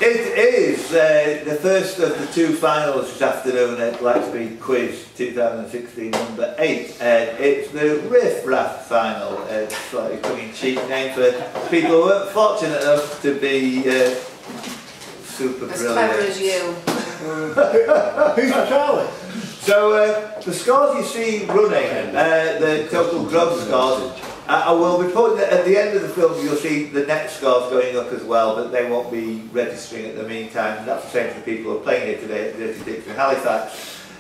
It is the first of the two finals this afternoon at LightSpeed Quiz 2016 number 8. It's the Riff Raff final. It's a slightly tongue-in-cheek name for people who weren't fortunate enough to be super as brilliant. clever as you. Who's Charlie? So the scores you see running, the total gross scores, I will report that at the end of the film you'll see the net scores going up as well, but they won't be registering at the meantime. That's the same for the people who are playing here today at 36 in Halifax.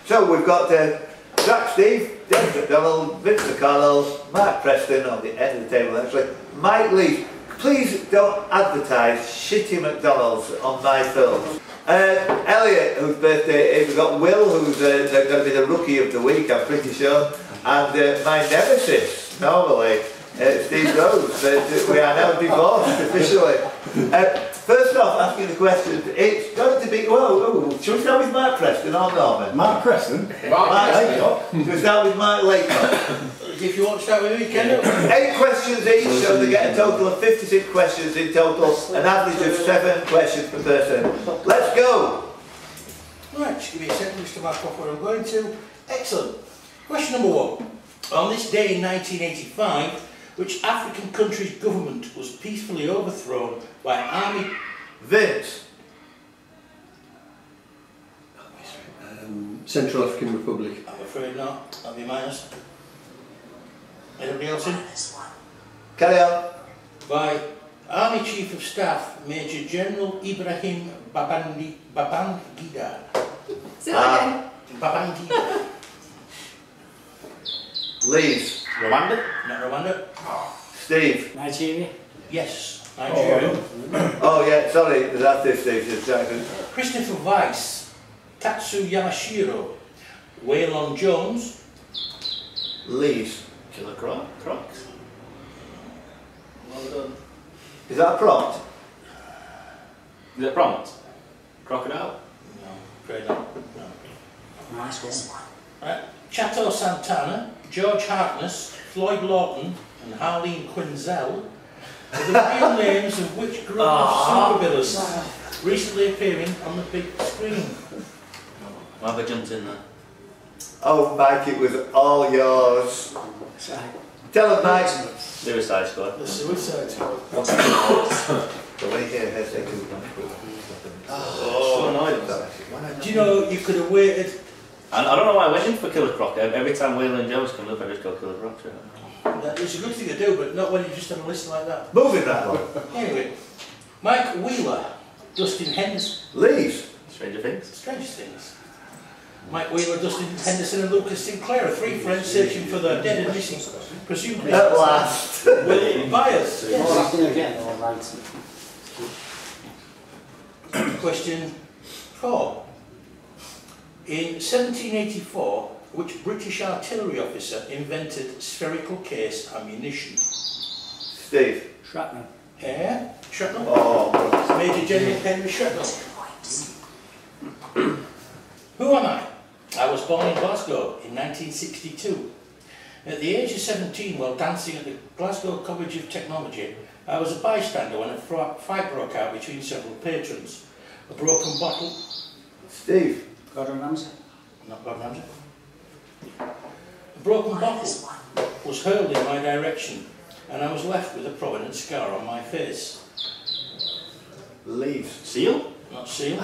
So we've got Jack Steve, James McDonald, Vince McConnell, Mark Preston on the end of the table actually, Mike Lee. Please don't advertise shitty McDonald's on my films. Elliot, whose birthday it is, we've got Will, who's going to be the rookie of the week, I'm pretty sure, and my nemesis, normally, Steve Rose. We are now divorced officially. First off, asking the question, it's going to be, should we start with Mark Preston or Norman? Mark Preston? Mark Laycock. Should we start with Mark Laycock? If you want to start with me, can you? 8 questions each, so they get a total of 56 questions in total, an average of 7 questions per person. Let's go! Right, just give me a second just to mark off where I'm going to. Excellent. Question number 1. On this day in 1985, which African country's government was peacefully overthrown by army... Vince. Central African Republic. I'm afraid not. That'll be minus. Anybody else in? Carry on. By Army Chief of Staff Major General Ibrahim Babangida. Say that again. Babangida. Leeds. Rwanda? Not Rwanda. Steve. Nigeria? Yes, Nigeria. Oh yeah, sorry, that's this Steve. Christopher Weiss, Tatsu Yamashiro, Waylon Jones, Leeds. Killer Crocs? Well done. Is that a prompt? Is it a prompt? Crocodile? No, afraid not. No. Nice one. Right. Chateau Santana, George Harkness, Floyd Lawton, and Harleen Quinzel are the real names of which group of supervillains recently appearing on the big screen? Why have I jumped in there? Oh Mike, it was all yours. Tell us Mike. Suicide Squad. The Suicide Squad. The way here has a good So annoyed. Do you know you could have waited? I don't know why I went in for Killer Croc. Every time Waylon Jones comes up, I just go Killer Croc. It's a good thing to do, but not when you just have a list like that. Moving that one. Anyway, Mike Wheeler, Dustin Henderson. Leeds. Stranger Things. Stranger Things. Mike Wheeler, Dustin Henderson and Lucas Sinclair are 3 friends searching for their dead and missing, presumably. At last. Will Byers. Yes. Question 4. In 1784, which British artillery officer invented spherical case ammunition? Steve. Shrapnel. Yeah? Shrapnel? Oh. Major General Henry Shrapnel. Who am I? I was born in Glasgow in 1962. At the age of 17, while dancing at the Glasgow College of Technology, I was a bystander when a fight broke out between several patrons. A broken bottle. Steve. Gordon Ramsay. Not Gordon Ramsay. A broken bottle was hurled in my direction, and I was left with a prominent scar on my face. Leeds. Seal? Not seal.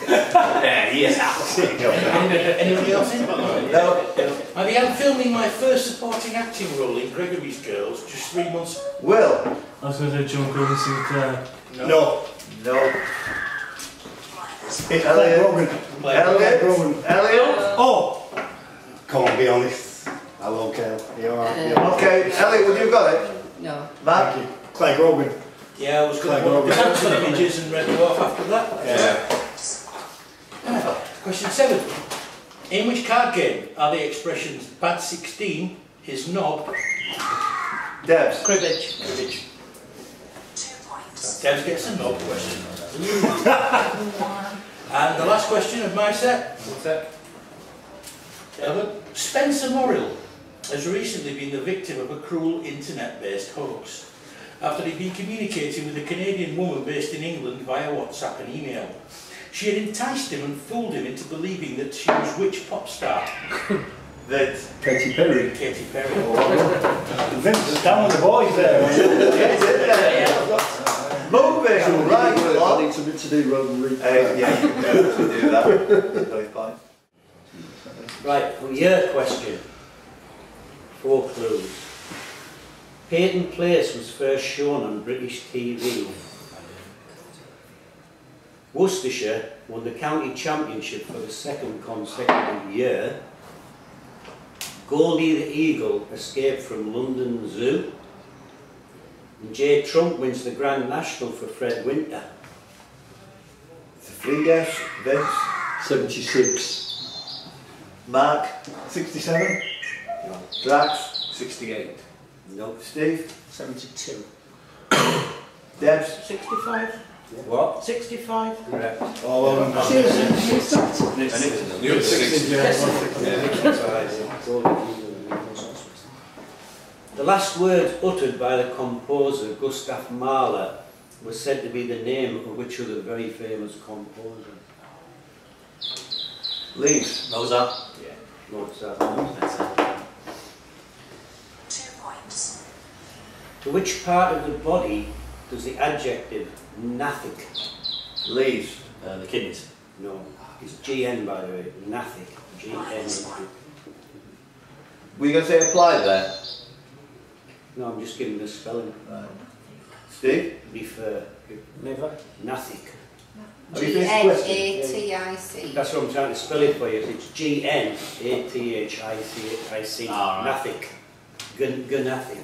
Yes. Anybody else in? No. I began filming my first supporting acting role in Gregory's Girls just 3 months. Will. I was going to do John Gordon Sinclair. No. No. It's Clay Brogan. Elliot. Elliot. Oh! Can't be honest. I won't care. You're alright. Okay, Elliot, would you have got it? No. Matt? Thank you. Clay Brogan. Yeah, I was going to go to some images and Red Dwarf after that. Yeah. Question 7. In which card game are the expressions bad 16, his knob, Debs. cribbage? Cribbage. Debs gets a knob question. And the last question of my set. Spencer Morrill has recently been the victim of a cruel internet-based hoax after he'd been communicating with a Canadian Canadian woman based in England via WhatsApp and email. She had enticed him and fooled him into believing that she was which pop star? Vince. Katy Perry. Katy Perry. Vince, down with the boys there. Moving right I along. need something to do rather than read. Yeah, you can do that. Very fine. Right, well, your question. 4 clues. Peyton Place was first shown on British TV. Worcestershire won the county championship for the 2nd consecutive year. Goldie the Eagle escaped from London Zoo. And J. Trump wins the Grand National for Fred Winter. It's a free guess. Vince. 76. Mark. 67. Drax. 68. No. Steve. 72. Debs. 65? What? 65? Correct. All of them. The last words uttered by the composer Gustav Mahler was said to be the name of which other very famous composer? Leaves. Mozart. Yeah. Mozart. That's it. 2 points. To which part of the body does the adjective nathic? Leaves. The kidneys. No, it's GN by the way, nathic. GN. Were you going to say apply there? No, I'm just giving the spelling. Right. Steve? Refer. Never. Nathic. Have you finished the question? G-N-A-T-I-C. That's what I'm trying to spell it for you. It's GNATHIC. Ah, right. Nathic. Gnathic.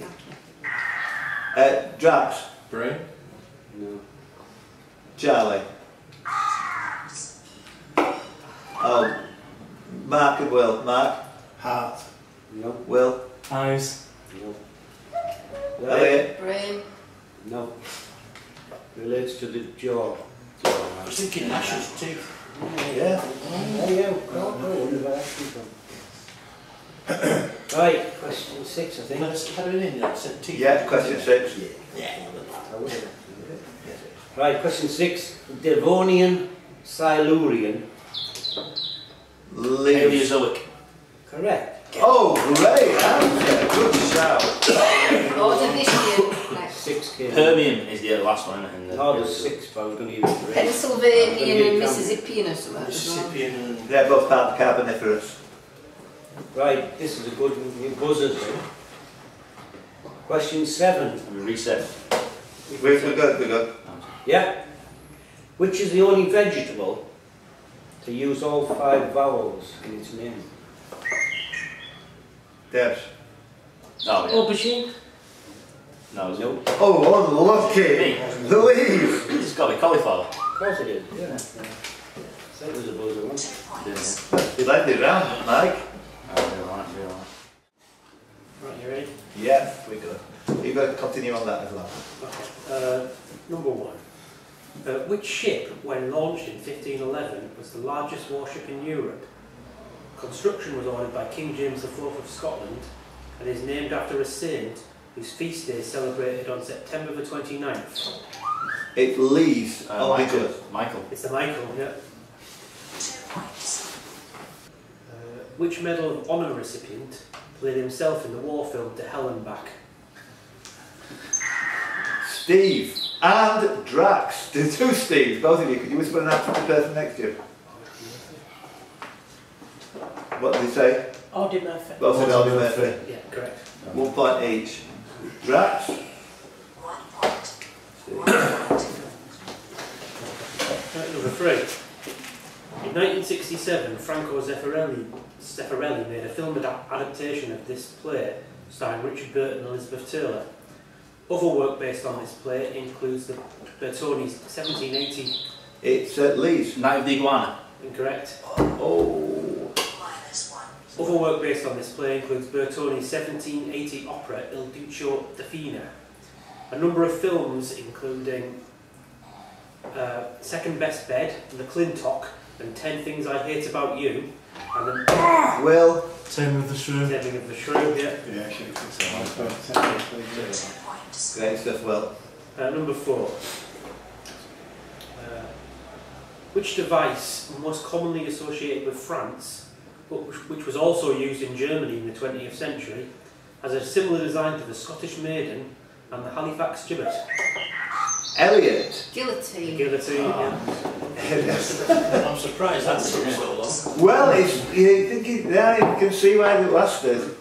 Drax. Brain. No. Charlie. Oh, Mark and Will. Mark. Heart. No. Will. Eyes. No. Elliot. Brain. No. Relates to the jaw. I was thinking Ash's teeth. Yeah. Right, question 6 I think. Let's have it in that said teeth. Yeah, question 6. Yeah. Right, question 6. Devonian, Silurian. Leaves. Paleozoic. Correct. Oh, great answer. Good shout. Ordovician. Next. 6 came. Permian is the last one, isn't it? No, there's 6, but I was going to give you 3. Pennsylvanian and Mississippian or something as well. Mississippian and They're both part of Carboniferous. Right, this is a good one. Your buzzers then. Question 7. And reset. We're good, we're good. Yeah. Which is the only vegetable to use all 5 vowels in its name? Debs. Oh, yeah. Aubergine? No, it's No. Oh, unlucky. Me. The leaves. It's got to be cauliflower. Of course it is, yeah. Said it was a buzzer one. 2 points. You led it round, Mike. Right, you ready? Yeah, we're good. You've got to continue on that as well. Okay. Number 1. Which ship, when launched in 1511, was the largest warship in Europe? Construction was ordered by King James IV of Scotland and is named after a saint whose feast day is celebrated on September the 29th. It leaves. Michael. Michael. It's the Michael, yeah. 2 points. Which Medal of Honour recipient played himself in the war film To Hell and Back? Steve and Drax. There's 2 Steves, both of you. Could you whisper an answer to the person next to you? What did he say? Audie Murphy. Both said Audie Murphy. Yeah, correct. 1 point each. Drax. 1 point. 1 point. Right, number 3. In 1967, Franco Zeffirelli made a film adaptation of this play starring Richard Burton and Elizabeth Taylor. Other work based on this play includes the Bertoni's 1780. It's Leeds. Night of the Iguana. Incorrect. Oh. -1. Other work based on this play includes Bertoni's 1780 opera Il Duccio di Fina. A number of films including Second Best Bed, The Clintock, and 10 Things I Hate About You, and then Will. Taming of the Shrew. Taming of the Shrew, yeah. Yeah, she Points. Great stuff, Will. Number 4. Which device, most commonly associated with France, but which was also used in Germany in the 20th century, has a similar design to the Scottish Maiden and the Halifax gibbet? Elliot. Guillotine. Guillotine, yeah. I'm surprised that took so long. Well, it's, you think yeah, you can see why it lasted.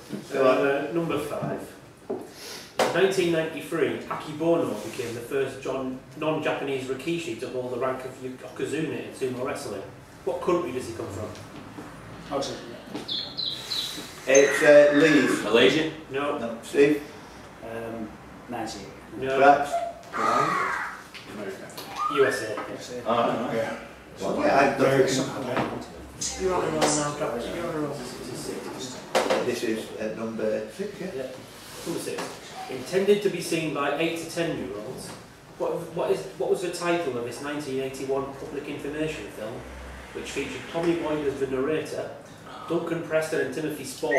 Number 5. In 1993, Akibono became the first non-Japanese Rikishi to hold the rank of Yokozuna in sumo wrestling. What country does he come from? It's Leeds. Malaysia? No. No. Steve? Nigeria. No. Brax? USA. Oh, Yeah. Well, yeah, I don't You're on the roll now, Drax. You're on the roll. This is number 6, yeah? Yeah. Number 6. Intended to be seen by 8 to 10-year-olds, what was the title of this 1981 public information film, which featured Tommy Boyd as the narrator, Duncan Preston and Timothy Spall?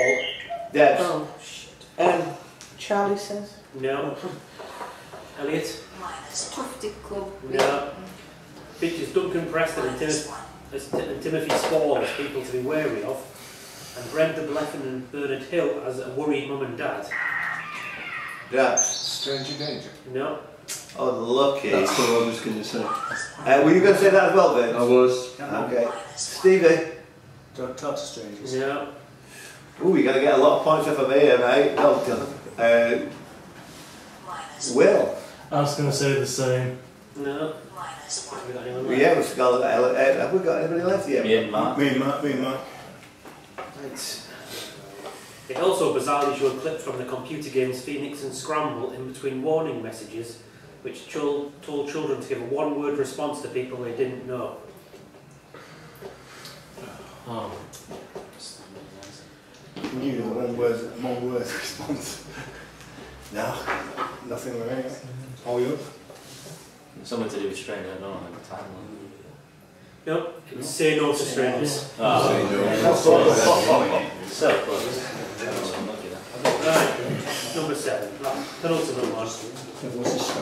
Debs? Oh, shit. Charlie Says? No. Elliot? Tufty Club. No. Features Duncan Preston and Timothy Spall as people to be wary of, and Brenda Bleffin and Bernard Hill as a worried mum and dad. Drax? Stranger Danger. No. Oh, lucky. That's what I was going to say. Were you going to say that as well, Ben? I was. Okay. Stevie? Doctor Strangers. No. Ooh, you're going to get a lot of points off of here, mate. Well done. Will? I was going to say the same. No. Have we got anyone left? Yeah, we've got, have we got anybody left here? Me and Mark. Me and Mark. Right. It also bizarrely showed clips from the computer games Phoenix and Scramble in between warning messages, which told children to give a one-word response to people they didn't know. Oh. You the one word response. No, nothing with me. All you? Something to do with stranger, I don't know the title. No, it's Say No to Strangers. Oh, so close. Right, number 7, penultimate one.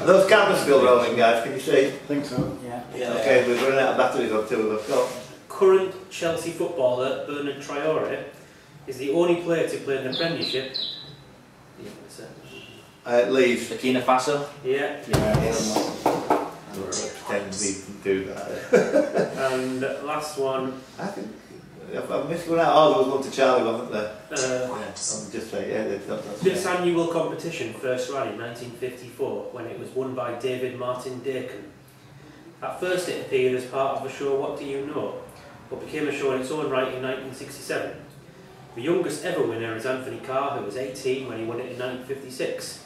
Are those cameras still rolling, guys? Can you see? I think so. Yeah. Okay, we're running out of batteries on 2 of them. Go. Current Chelsea footballer Bernard Traore is the only player to play in the Premiership. Yeah, that's it. Leave. Burkina Faso? Yeah. Pretend we can do that. And last one. I think I've missed one out. Oh, there was one to Charlie, wasn't there? Yeah, I'm just saying, yeah, This annual competition first ran in 1954 when it was won by David Martin Dakin. At first it appeared as part of the show What Do You Know, but became a show in its own right in 1967. The youngest ever winner is Anthony Carr, who was 18 when he won it in 1956.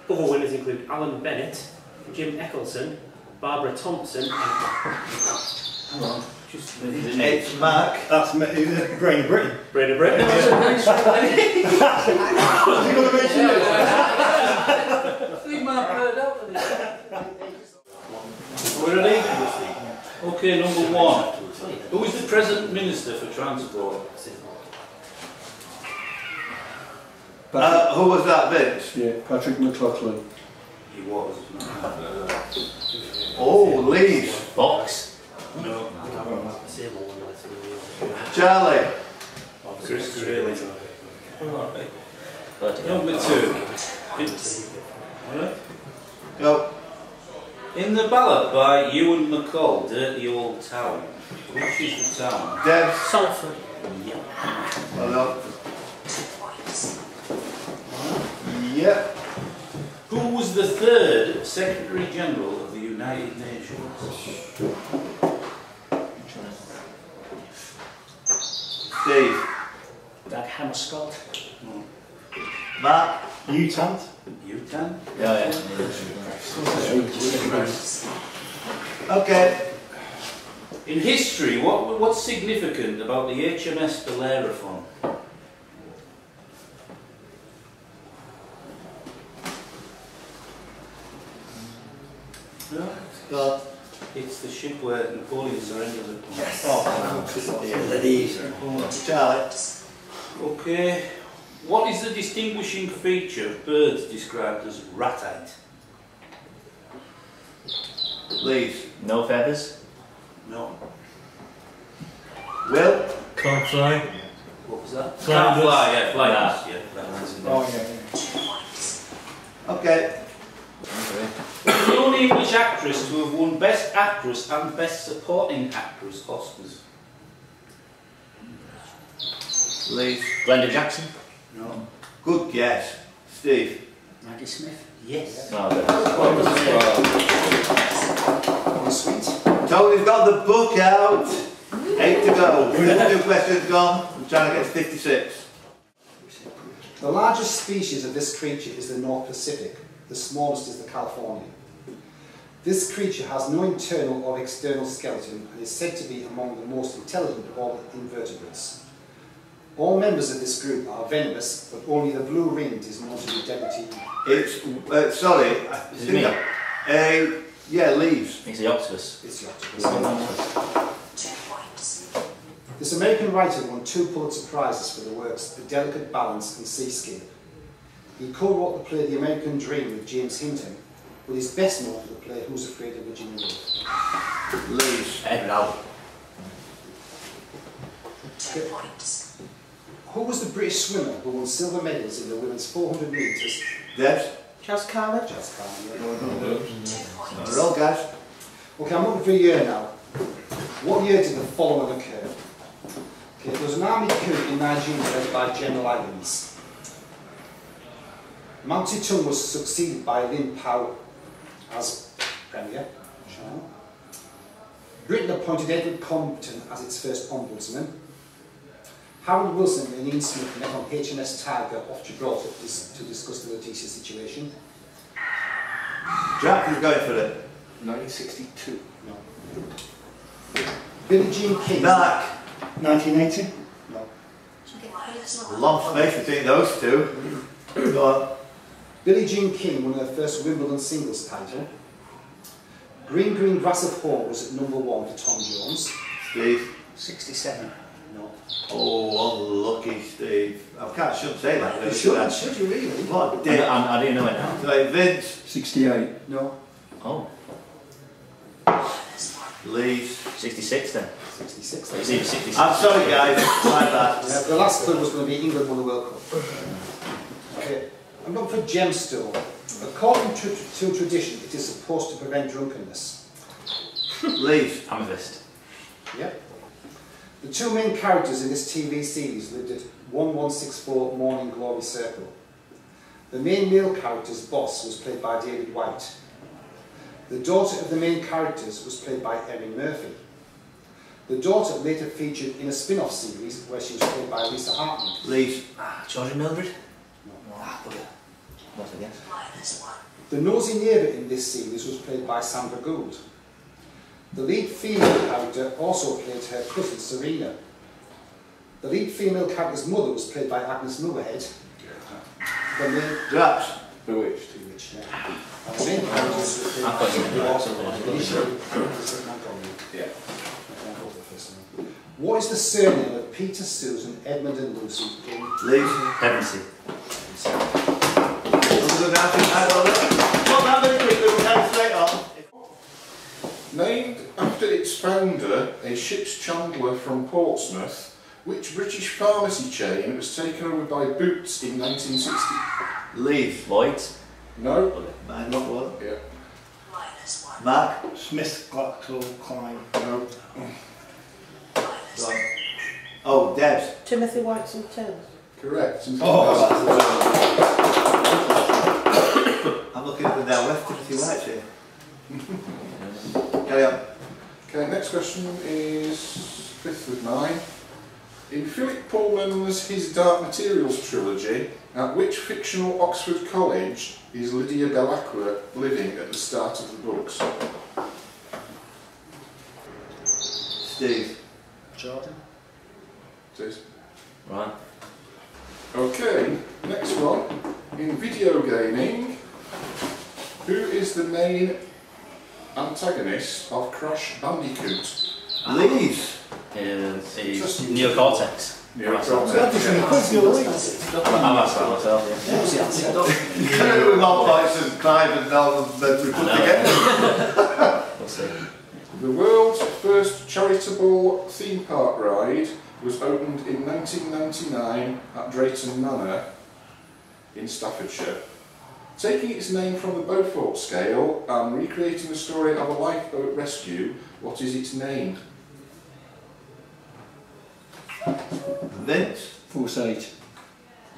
Other winners include Alan Bennett, Jim Eccleston, Barbara Thompson and... Hang on. It's Mark. That's Brain of Britain. Brain of Britain. What's he going to mention? We're ready? Okay, number 1. Who is the present Minister for Transport? Who was that, Vince? Yeah, Patrick McLaughlin. He was. Oh, Lee. Box? No. Charlie. Chris Greeley. Bloody Number 2. Alright. Go. In the ballad by Ewan MacColl, Dirty Old Town, which is the town? Deb. Salford. Well done. Yep. Who was the 3rd Secretary General of the United Nations? Steve. Dag Hammarskjöld. Mark. U-Tant. Utan? Yeah, Okay. In history, what's significant about the HMS Bellerophon? Go. It's the ship where Napoleon surrendered it. Yes. Oh, Charlie. Okay. What is the distinguishing feature of birds described as ratite? Leave. No feathers? No. Will? Can't fly. What was that? Can't fly, yeah, fly. Nah. Yeah, that's it. Oh, yeah. 2 points. Okay. The only English actress to have won Best Actress and Best Supporting Actress Oscars. Lee. Glenda Jackson. No. Good guess. Steve. Maggie Smith? Yes. No, but Oh, sweet. Tony's got the book out. 8 to go. 2 questions gone. I'm trying to get to 56. The largest species of this creature is the North Pacific. The smallest is the Californian. This creature has no internal or external skeleton and is said to be among the most intelligent of all invertebrates. All members of this group are venomous, but only the blue-ringed is known to be deadly to eat. It's, sorry. Is it me? Yeah, leaves. It's the octopus. It's the octopus. 2 points. This American writer won 2 Pulitzer Prizes for the works The Delicate Balance and Seascape. He co-wrote the play The American Dream with James Hinton, but he's best known for the play Who's Afraid of Virginia Woolf. Leaves. Edward Albert. 2 points. Who was the British swimmer who won silver medals in the women's 400 metres? Debs. Charles Carlin. Just can't 2 points. Roll, guys. Okay, I'm looking for a year now. What year did the following occur? Okay, there was an army coup in Nigeria led by General Agnes. Mao Zedong was succeeded by Lin Pao as Premier. Britain appointed Edward Compton as its first ombudsman. Harold Wilson and Ian Smith met on HMS Tiger off Gibraltar to discuss the Rhodesia situation. Jack is going for it. 1962. No. Billie Jean King. Mark. 1980. No. A long space between those two. Go on. Billie Jean King won her first Wimbledon singles title. Green Green Grass of Home was at #1 for Tom Jones. Steve. 67. No. Oh, unlucky Steve. Shouldn't say that. You should you really? What a dick. I didn't know it now. Right, Vince. 68. No. Oh. Leaves. 66 then. 66. It's either 66. I'm sorry guys, my bad. The last clue was going to be England won the World Cup. Okay. I'm looking for gemstone. According to tradition, it is supposed to prevent drunkenness. Leaves. Amethyst. Yep. The 2 main characters in this TV series lived at 1164 Morning Glory Circle. The main male character's boss was played by David White. The daughter of the main characters was played by Erin Murphy. The daughter later featured in a spin-off series where she was played by Lisa Hartman. Leaves. Georgia Mildred? No. What's the guess? -1. The nosy neighbour in this series was played by Sandra Gould. The lead female character also played her cousin Serena. The lead female character's mother was played by Agnes Moorehead. The main Draps. Bewitched. And the main characters were played I by thought you meant Yeah. What is the surname of Peter, Susan, Edmund and Lucy in Leaves. Pevensey. Not that very quickly, we'll come straight on. Named after its founder, a ship's chandler from Portsmouth, which British pharmacy chain was taken over by Boots in 1960? Leave. Lloyd's. No. Mine, not one. Yeah. -1. Mark. Smith, Klein. No. Right. Oh, Debs. Timothy White's and Taylor. Correct. I'm looking at the down west Timothy White here. Carry on. Okay, next question is 5th of 9. In Philip Pullman's His Dark Materials trilogy, at which fictional Oxford college is Lydia Delacroix living at the start of the books? Steve. Jordan. Says. Right. Okay, next one. In video gaming, who is the main antagonist of Crash Bandicoot? Leaves. It's Neocortex. Yeah, I'm asked that myself, yeah. With all points and Clive and Nolan that we put together. We'll see. The world's first first charitable theme park ride was opened in 1999 at Drayton Manor in Staffordshire. Taking its name from the Beaufort scale and recreating the story of a lifeboat rescue, what is its name? Vince? Force 8.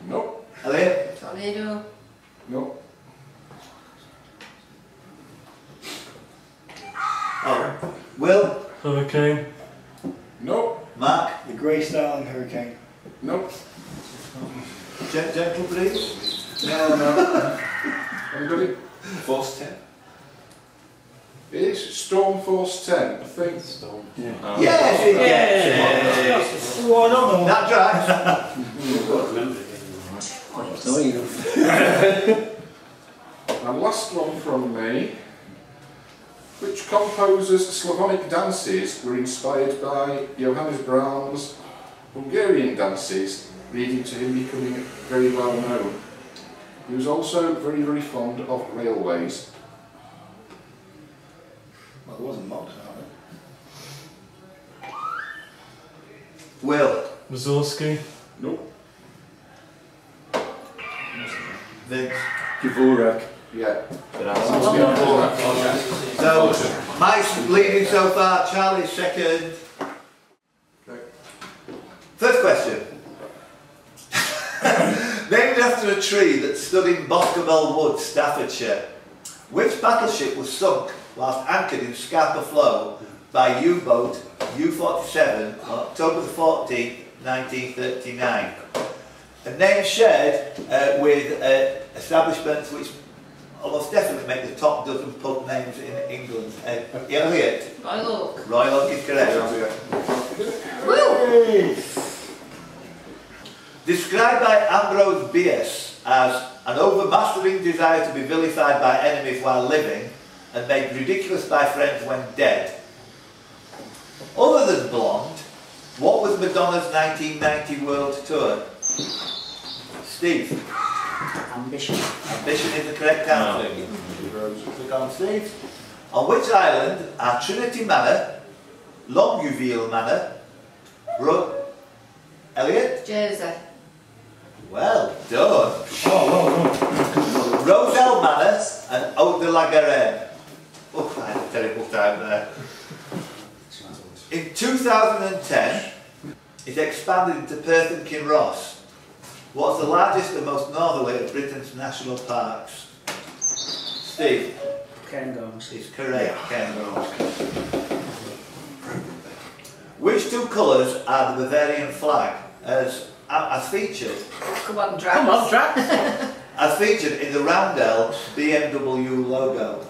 No. Elliot? Tornado. No. Oh. Will? Hurricane. No. Mark? The Grey Starling Hurricane. No. Gentle breeze? No. Anybody? Force 10. It's Storm Force 10, I think. Yeah. Yes, it gets it. Oh, no, no. That's right. 2 points. And last one from me. Which composer's Slavonic dances were inspired by Johannes Brahms' Hungarian dances, leading to him becoming very well known? He was also very, very fond of railways. Well, it wasn't Mozart, Will? Mussorgsky. Nope. Vince? Dvorak. Yeah. So, Mike's leading so far, Charlie's second. Okay. First question. Named after a tree that stood in Boscobel Wood, Staffordshire, which battleship was sunk whilst anchored in Scapa Flow by U-boat U-47 on October the 14th, 1939? A name shared with establishments which almost definitely make the top dozen pub names in England. Elliot? Royal Oak. Royal Oak is correct. Woo! Described by Ambrose Bierce as an overmastering desire to be vilified by enemies while living and made ridiculous by friends when dead. Other than Blonde, what was Madonna's 1990 world tour? Steve? Ambition. Ambition is the correct answer. Click on Steve. On which island are Trinity Manor, Longueville Manor, Elliot? Jersey. Well done. Roselle Manor and Haute de la Garenne. Oh, I had a terrible time there. In 2010, it expanded into Perth and Kinross. What's the largest and most northerly of Britain's national parks? Steve? Cairngorms. It's correct, Cairngorms. Which two colours are the Bavarian flag as featured? Come on, Drax. Come on, Drax. As featured in the Roundel BMW logo.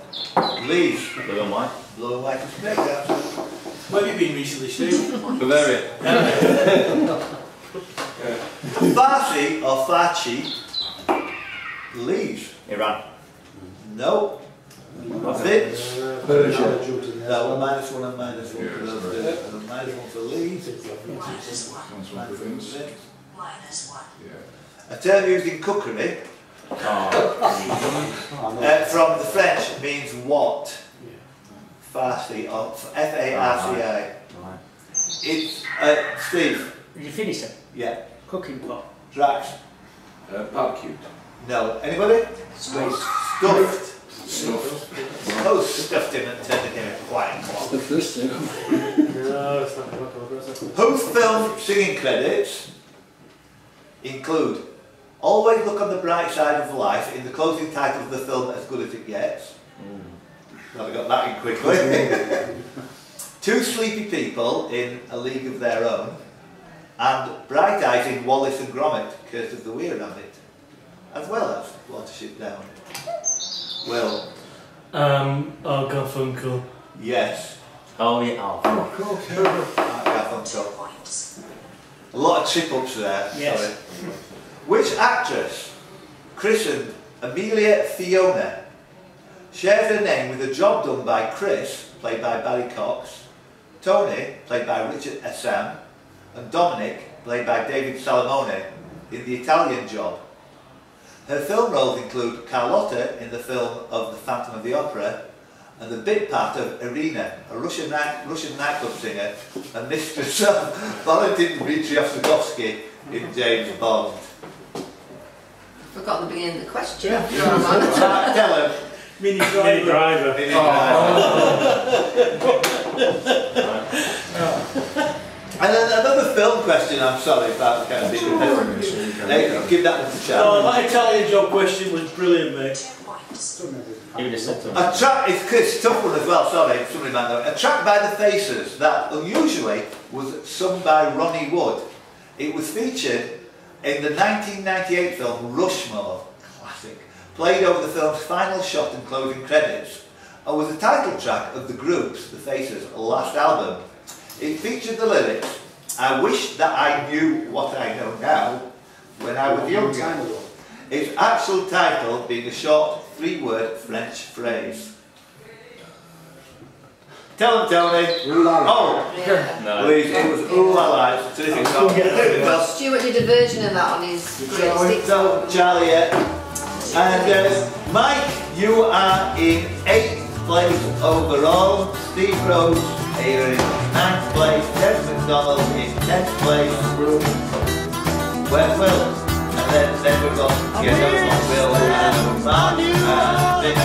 Leave. Blue and white. Blue and white is correct answer. Where have you been recently, Steve? Bavaria. Farsi or Farchi? Leave. Iran. No. Vince? No, minus one and minus one for those two. And minus one for Lee. Minus 1. That's one for Vince. Minus 1. Yeah. A term used in cookery from the French means what? Farsi or F-A-R-C-I. It's Steve. Did you finish it? Yeah. Cooking pot. Drax. Barbecue. No. Anybody? Stuffed. Stuffed. Oh, stuffed him and turned him into quite clock. The first two. No, it's not going Whose film singing credits include Always Look on the Bright Side of Life in the closing title of the film As Good As It Gets. Well, I got that in quickly. Two Sleepy People in A League of Their Own. And Bright Eyes in Wallace and Gromit, Curse of the Weir Rabbit. As well as Watership Down. Will? Garfunkel. Yes. Oh yeah. Oh. Garfunkel. 2 points. A lot of trip-ups there. Yes. Sorry. Which actress, christened Amelia Fiona, shares her name with a job done by Chris, played by Barry Cox, Tony, played by Richard Assam, and Dominic, played by David Salamone, in The Italian Job? Her film roles include Carlotta in the film of The Phantom of the Opera and the bit part of Irina, a Russian nightclub singer and mistress of Valentin Dmitryevsky in James Bond. Forgot the beginning of the question. Tell him. Mini driver. Mini driver. And then another film question, I'm sorry about kind of being repetitive. Give that one to Charlie. No, that Italian job question was brilliant, mate. You just said to him. A track, it's a tough one as well, sorry, somebody might know. A track by the Faces that unusually was sung by Ronnie Wood. It was featured in the 1998 film Rushmore, classic, played over the film's final shot and closing credits, and was the title track of the group's, the Faces, last album. It featured the lyrics, "I wish that I knew what I know now when I was younger." Its actual title being a short 3-word French phrase. Tell him, Tony. Ooh la la. Oh, No. Louise, it was ooh la la. It's a terrific song. Stuart did a version of that on his great stick. So, Charlie, and Mike, you are in 8th place overall. Steve Rose here in 9th place. Ted McDonald in 10th place. Where's Will? And then we've got Will and Mark and Vic.